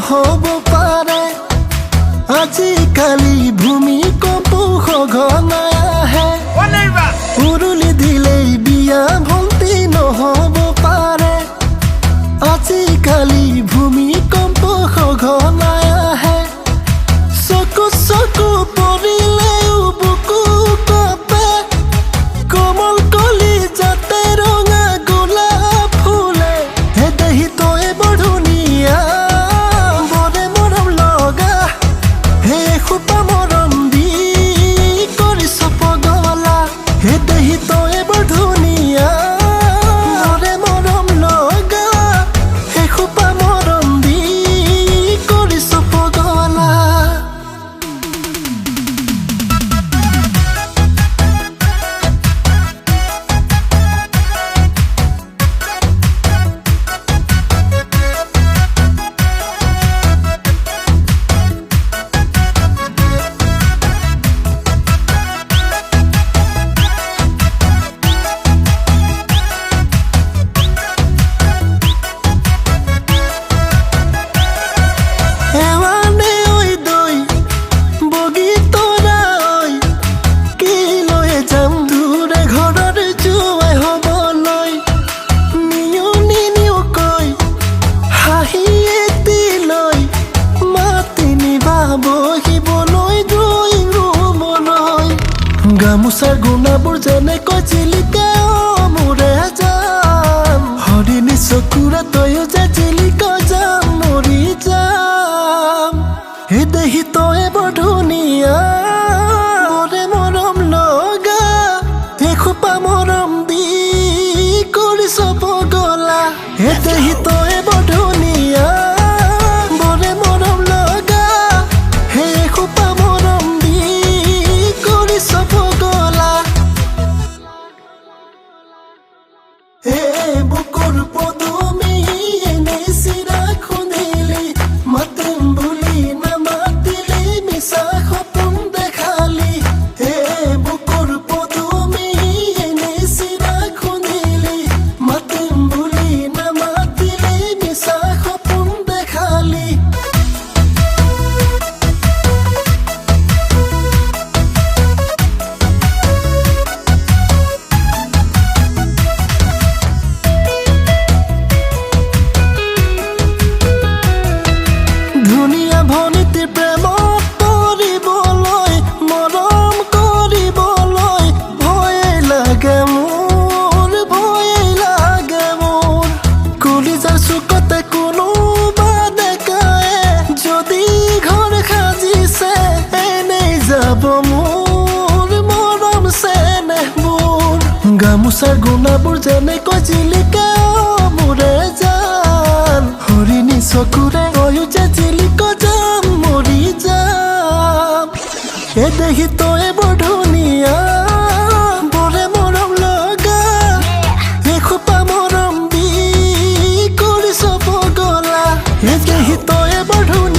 নহ'ব পাৰে আজিকালি ভূমিকম্প সঘনাই আহে উৰুলি দিলেই বিয়া ভন্তি নহ'ব পাৰে আজিকালি ভূমিকম্প সঘনাই আহে চকু চকু পৰিলেও বুকু কঁপে কোমল কলি যাতে ৰঙা গোলাপ ফুলে হে দেহি তই বৰ ধুনীয়া বৰে মৰম লগা হে খোপা মৰম দি কৰিছ পগলা হে দেহি তই বৰ ধুনীয়া বৰে মৰম লগা হে খোপা মৰম দি কৰিছ পগলা এৱানে ঐ দৈ বগী তৰা ঐ কি লৈ যাম দূৰে ঘৰৰ জোৱাই হ'বলৈ নিয়নি নিয়কৈ হাঁহি এটি লৈ মাতি নিবা বহিবলৈ ড্ৰয়িং ৰুমলৈ গামোচাৰ গুণাবোৰ যেনেকৈ জিলিকে মোৰে যাম হৰিণী চকুৰে তয়ো যে জিলিক যাম মৰি যাম হে দেহি তই বৰ ধুনীয়া বৰে মৰম লগা হে খোপা মৰম দি কৰিছ পগলা হে দেহি তই বৰ ধুনীয়া বৰে মৰম লগা হে খোপা মৰম দি কৰিছ পগলা হে বুকুৰ পদুমী এনে চিৰা খুন্দিলি মাতিম বুলি নামাতিলি মিছা সপোন দেখালি হে বুকুৰ পদুমী এনে চিৰা খুন্দিলি মাতিম বুলি নামাতিলি মিছা সপোন দেখালি ধুনীয়া ভনীতি প্ৰেমত পৰিবলৈ মৰম কৰিবলৈ ভয়ে লাগে মোৰ কলিজাৰ চুকতে কোনোবা ডেকায়ে যদি ঘৰ সাজিছে এনেই যাব মোৰ মৰম চেনেহবোৰ গামোচাৰ গুণাবোৰ যেনেকৈ জিলিকে মোৰে জান হৰিণী চকুৰে তয়ো যে জিলিক যাম মৰি যাম হে দেহি তই বৰ ধুনীয়া বৰে মৰম লগা হে খোপা মৰম দি কৰিছ পগলা হে দেহি তই বৰ ধুনীয়া